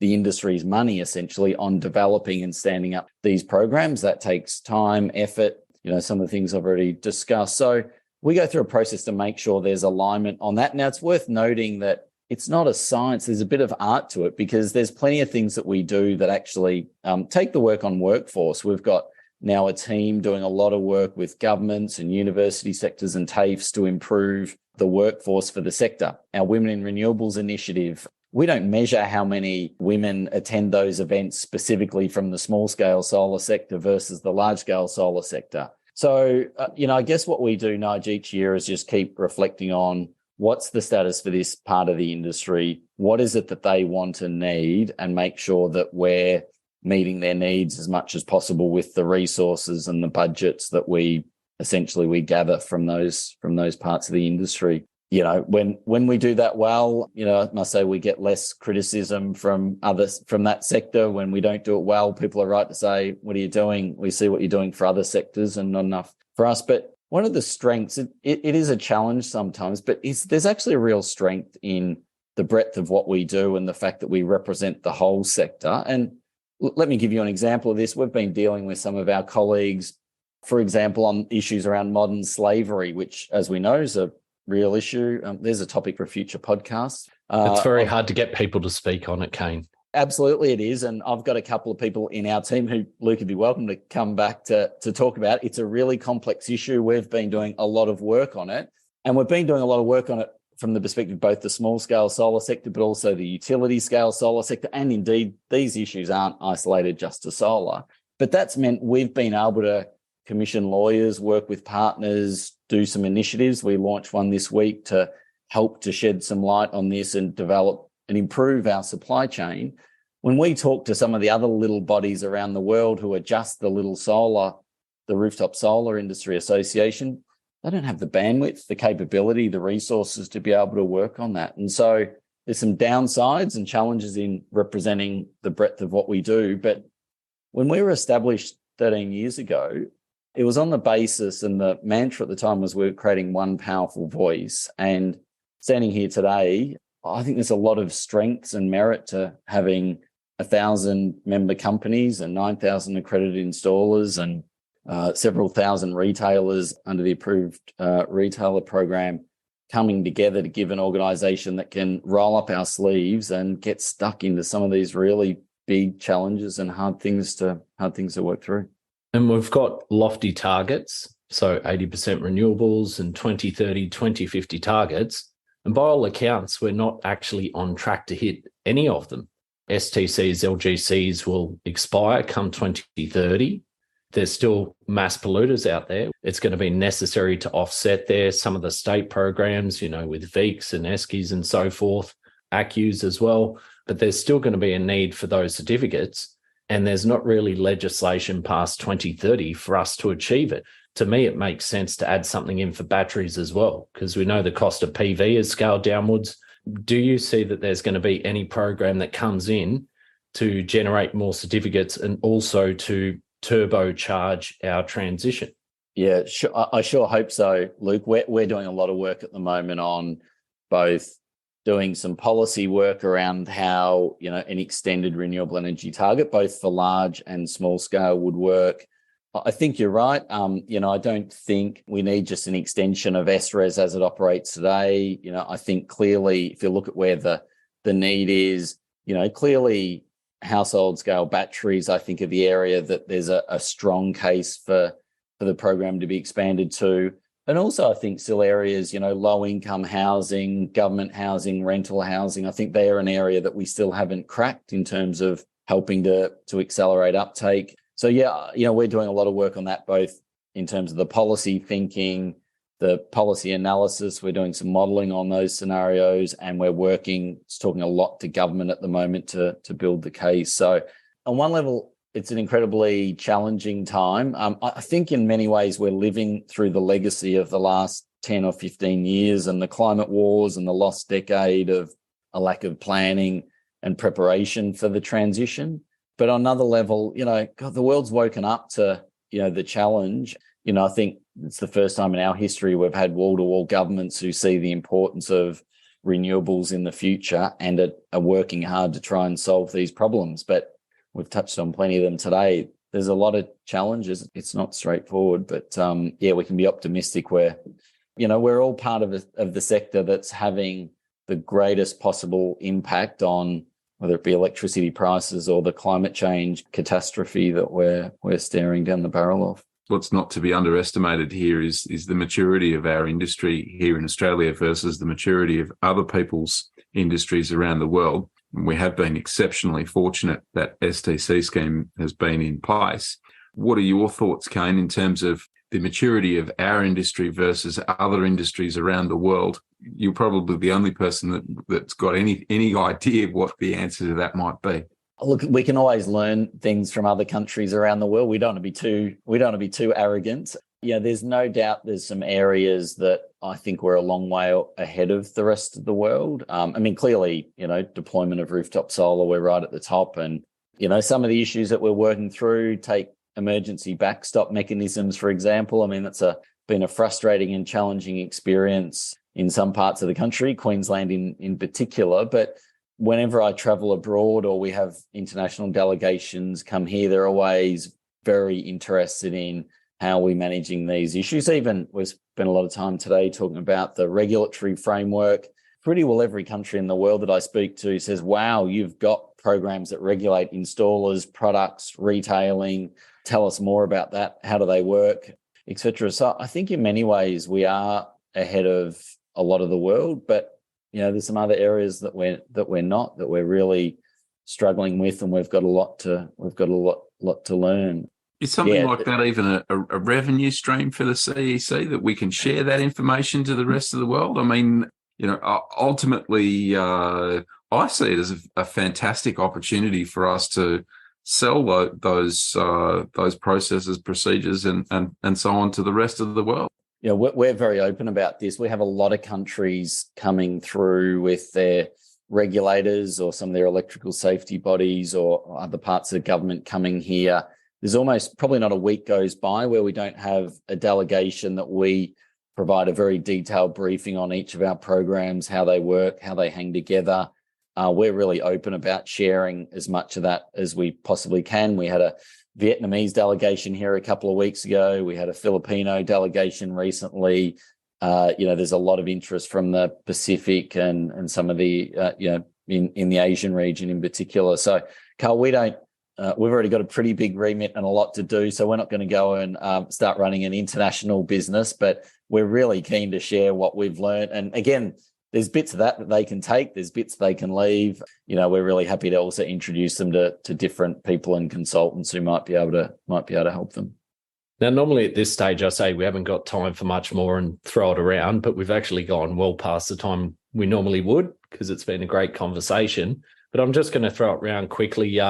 the industry's money essentially on developing and standing up these programs. That takes time, effort, some of the things I've already discussed. So we go through a process to make sure there's alignment on that. Now, it's worth noting that, it's not a science. There's a bit of art to it because there's plenty of things that we do that actually take the work on workforce. We've got now a team doing a lot of work with governments and university sectors and TAFEs to improve the workforce for the sector. Our Women in Renewables initiative, we don't measure how many women attend those events specifically from the small-scale solar sector versus the large-scale solar sector. So, I guess what we do, Nigel, each year is just keep reflecting on what's the status for this part of the industry, what is it that they want and need, and make sure that we're meeting their needs as much as possible with the resources and the budgets that we gather from those parts of the industry. When we do that well, I must say we get less criticism from others from that sector. When we don't do it well, people are right to say, what are you doing? We see what you're doing for other sectors and not enough for us. But one of the strengths, it is a challenge sometimes, but there's actually a real strength in the breadth of what we do and the fact that we represent the whole sector. And let me give you an example of this. We've been dealing with some of our colleagues, for example, on issues around modern slavery, which, as we know, is a real issue. There's a topic for a future podcast. It's very hard to get people to speak on it, Kane. Absolutely it is. And I've got a couple of people in our team who, Luke, would be welcome to come back to talk about. It's a really complex issue. We've been doing a lot of work on it. And we've been doing a lot of work on it from the perspective of both the small-scale solar sector, but also the utility-scale solar sector. And indeed, these issues aren't isolated just to solar. But that's meant we've been able to commission lawyers, work with partners, do some initiatives. We launched one this week to help to shed some light on this and develop and improve our supply chain. When we talk to some of the other little bodies around the world who are just the Rooftop Solar Industry Association, they don't have the bandwidth, the capability, the resources to be able to work on that. And so there's some downsides and challenges in representing the breadth of what we do. But when we were established 13 years ago, it was on the basis, and the mantra at the time was we were creating one powerful voice. And standing here today, I think there's a lot of strengths and merit to having 1,000 member companies and 9,000 accredited installers and several thousand retailers under the approved retailer program coming together to give an organisation that can roll up our sleeves and get stuck into some of these really big challenges and hard things to work through. And we've got lofty targets, so 80% renewables and 2030, 2050 targets. And by all accounts, we're not actually on track to hit any of them. STCs, LGCs will expire come 2030. There's still mass polluters out there. It's going to be necessary to offset there some of the state programs, with VEECs and ESCIs and so forth, ACCUs as well. But there's still going to be a need for those certificates. And there's not really legislation past 2030 for us to achieve it. To me, it makes sense to add something in for batteries as well, because we know the cost of PV is scaled downwards. Do you see that there's going to be any program that comes in to generate more certificates and also to turbocharge our transition? Yeah, sure. I sure hope so, Luke. We're doing a lot of work at the moment on both doing some policy work around how, an extended renewable energy target, both for large and small scale, would work. I think you're right. I don't think we need just an extension of SRES as it operates today. I think clearly, if you look at where the need is, clearly household scale batteries, I think, are the area that there's a strong case for the program to be expanded to. And also, I think still areas, low income housing, government housing, rental housing, I think they're an area that we still haven't cracked in terms of helping to accelerate uptake. So, we're doing a lot of work on that, both in terms of the policy thinking, the policy analysis. We're doing some modelling on those scenarios, and we're talking a lot to government at the moment to build the case. So on one level, it's an incredibly challenging time. I think in many ways we're living through the legacy of the last 10 or 15 years and the climate wars and the lost decade of a lack of planning and preparation for the transition. But on another level, the world's woken up to, the challenge. I think it's the first time in our history we've had wall-to-wall governments who see the importance of renewables in the future and are working hard to try and solve these problems. But we've touched on plenty of them today. There's a lot of challenges. It's not straightforward, but we can be optimistic we're all part of the sector that's having the greatest possible impact on whether it be electricity prices or the climate change catastrophe that we're staring down the barrel of. What's not to be underestimated here is the maturity of our industry here in Australia versus the maturity of other people's industries around the world. We have been exceptionally fortunate that STC scheme has been in place. What are your thoughts, Kane, in terms of the maturity of our industry versus other industries around the world? You're probably the only person that's got any idea of what the answer to that might be. Look, we can always learn things from other countries around the world. We don't want to be too arrogant. Yeah, there's no doubt there's some areas that I think we're a long way ahead of the rest of the world. Clearly, deployment of rooftop solar, we're right at the top. And, some of the issues that we're working through, take emergency backstop mechanisms, for example. That's been a frustrating and challenging experience in some parts of the country, Queensland in particular. But whenever I travel abroad or we have international delegations come here, they're always very interested in how we're managing these issues. Even we've spent a lot of time today talking about the regulatory framework. Pretty well every country in the world that I speak to says, wow, you've got programs that regulate installers, products, retailing. Tell us more about that. How do they work, etc. So I think in many ways we are ahead of a lot of the world, but there's some other areas that we're not, that we're really struggling with, and we've got a lot to learn. Is something like that even a revenue stream for the CEC, that we can share that information to the rest of the world? Ultimately, I see it as a fantastic opportunity for us to sell those processes, procedures, and so on to the rest of the world. We're very open about this. We have a lot of countries coming through with their regulators or some of their electrical safety bodies or other parts of the government coming here. There's almost probably not a week goes by where we don't have a delegation that we provide a very detailed briefing on each of our programs, how they work, how they hang together. We're really open about sharing as much of that as we possibly can. We had a Vietnamese delegation here a couple of weeks ago. We had a Filipino delegation recently. There's a lot of interest from the Pacific and some of the, in the Asian region in particular. So, Karl, we've already got a pretty big remit and a lot to do, so we're not going to go and start running an international business, but we're really keen to share what we've learned. And again, there's bits of that they can take, there's bits they can leave. We're really happy to also introduce them to different people and consultants who might be able to help them. Now, normally at this stage, I say we haven't got time for much more and throw it around, but we've actually gone well past the time we normally would, because it's been a great conversation. But I'm just going to throw it around quickly,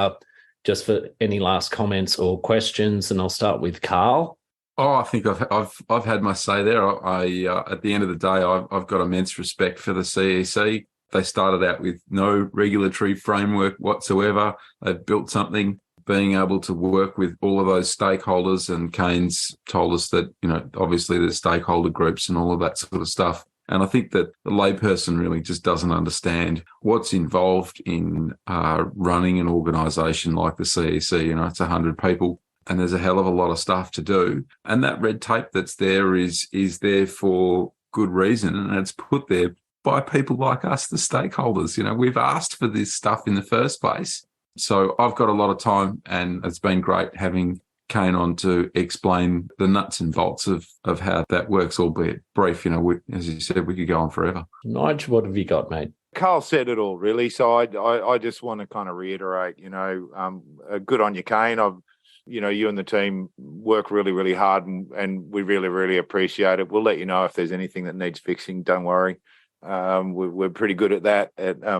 just for any last comments or questions, and I'll start with Karl. Oh, I think I've had my say there. At the end of the day, I've got immense respect for the CEC. They started out with no regulatory framework whatsoever. They've built something, being able to work with all of those stakeholders. And Kane's told us that, obviously there's stakeholder groups and all of that sort of stuff. And I think that the layperson really just doesn't understand what's involved in running an organisation like the CEC. It's 100 people. And there's a hell of a lot of stuff to do. And that red tape that's there is there for good reason. And it's put there by people like us, the stakeholders. We've asked for this stuff in the first place. So I've got a lot of time, and it's been great having Kane on to explain the nuts and bolts of how that works, albeit brief. As you said, we could go on forever. Nigel, what have you got, mate? Karl said it all, really. So I just want to kind of reiterate, good on you, Kane. You and the team work really, really hard, and we really, really appreciate it. We'll let you know if there's anything that needs fixing. Don't worry. We're pretty good at that.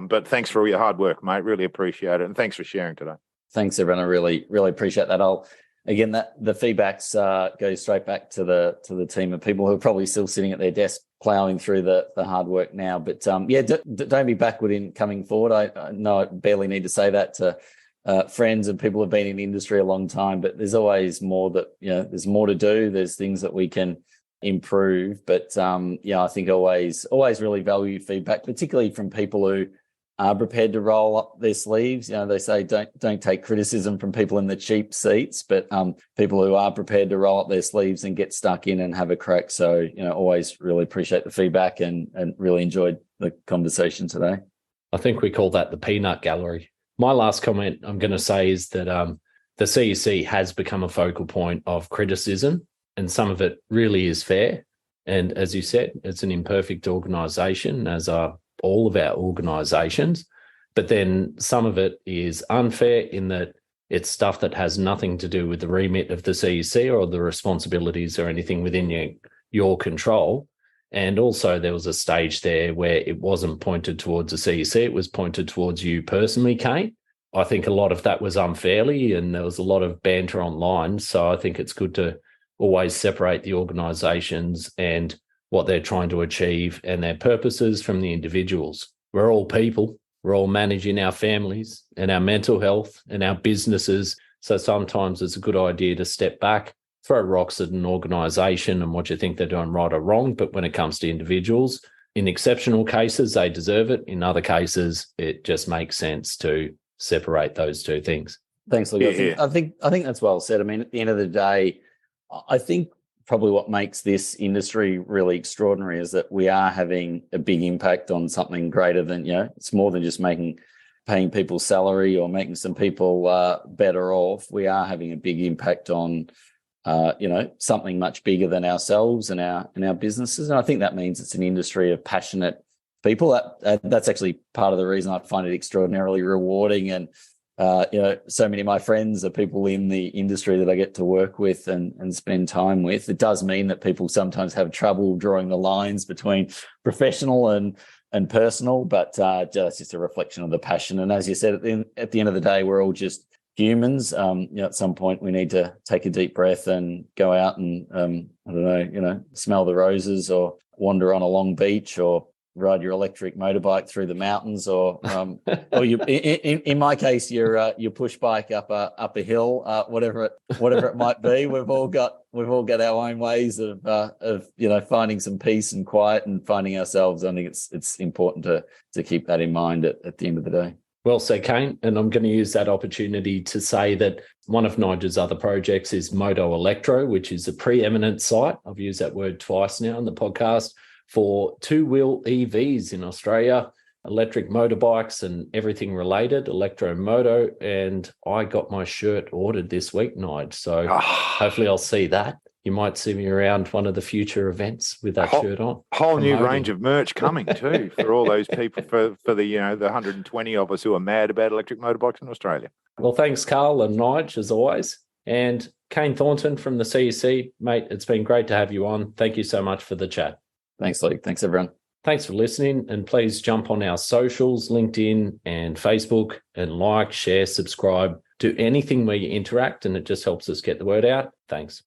But thanks for all your hard work, mate. Really appreciate it. And thanks for sharing today. Thanks, everyone. I really, really appreciate that. Again, the feedbacks go straight back to the team of people who are probably still sitting at their desk ploughing through the hard work now. But don't be backward in coming forward. I know I barely need to say that to friends and people who've been in the industry a long time, but there's always more there's more to do. There's things that we can improve, but I think always really value feedback, particularly from people who are prepared to roll up their sleeves. They say don't take criticism from people in the cheap seats, but people who are prepared to roll up their sleeves and get stuck in and have a crack. So, always really appreciate the feedback and really enjoyed the conversation today. I think we call that the peanut gallery. My last comment I'm going to say is that the CEC has become a focal point of criticism, and some of it really is fair. And as you said, it's an imperfect organisation, as are all of our organisations. But then some of it is unfair in that it's stuff that has nothing to do with the remit of the CEC or the responsibilities or anything within your control. And also there was a stage there where it wasn't pointed towards the CEC, it was pointed towards you personally, Kane. I think a lot of that was unfairly and there was a lot of banter online. So I think it's good to always separate the organisations and what they're trying to achieve and their purposes from the individuals. We're all people. We're all managing our families and our mental health and our businesses. So sometimes it's a good idea to step back, throw rocks at an organisation and what you think they're doing right or wrong. But when it comes to individuals, in exceptional cases, they deserve it. In other cases, it just makes sense to separate those two things. Thanks, Luke. Yeah. I think that's well said. I mean, at the end of the day, I think probably what makes this industry really extraordinary is that we are having a big impact on something greater than, it's more than just paying people's salary or making some people better off. We are having a big impact on, something much bigger than ourselves and our businesses. And I think that means it's an industry of passionate people. That's actually part of the reason I find it extraordinarily rewarding. And so many of my friends are people in the industry that I get to work with and spend time with. It does mean that people sometimes have trouble drawing the lines between professional and personal, but that's just a reflection of the passion. And as you said, at the end of the day, we're all just humans. At some point we need to take a deep breath and go out and, smell the roses or wander on a long beach or ride your electric motorbike through the mountains, or you, in my case, your push bike up a hill, whatever it might be. We've all got our own ways of finding some peace and quiet and finding ourselves. I think it's important to keep that in mind at the end of the day. Well said, Kane. And I'm going to use that opportunity to say that one of Nigel's other projects is Moto Electro, which is a preeminent site. I've used that word twice now in the podcast, for two-wheel EVs in Australia, electric motorbikes and everything related, electro-moto. And I got my shirt ordered this week, Nigel. So hopefully I'll see that. You might see me around one of the future events with that shirt on. Whole new range of merch coming too for all those people, for the 120 of us who are mad about electric motorbikes in Australia. Well, thanks, Karl and Nigel, as always. And Kane Thornton from the CEC, mate, it's been great to have you on. Thank you so much for the chat. Thanks, Luke. Thanks, everyone. Thanks for listening. And please jump on our socials, LinkedIn and Facebook, and like, share, subscribe, do anything where you interact, and it just helps us get the word out. Thanks.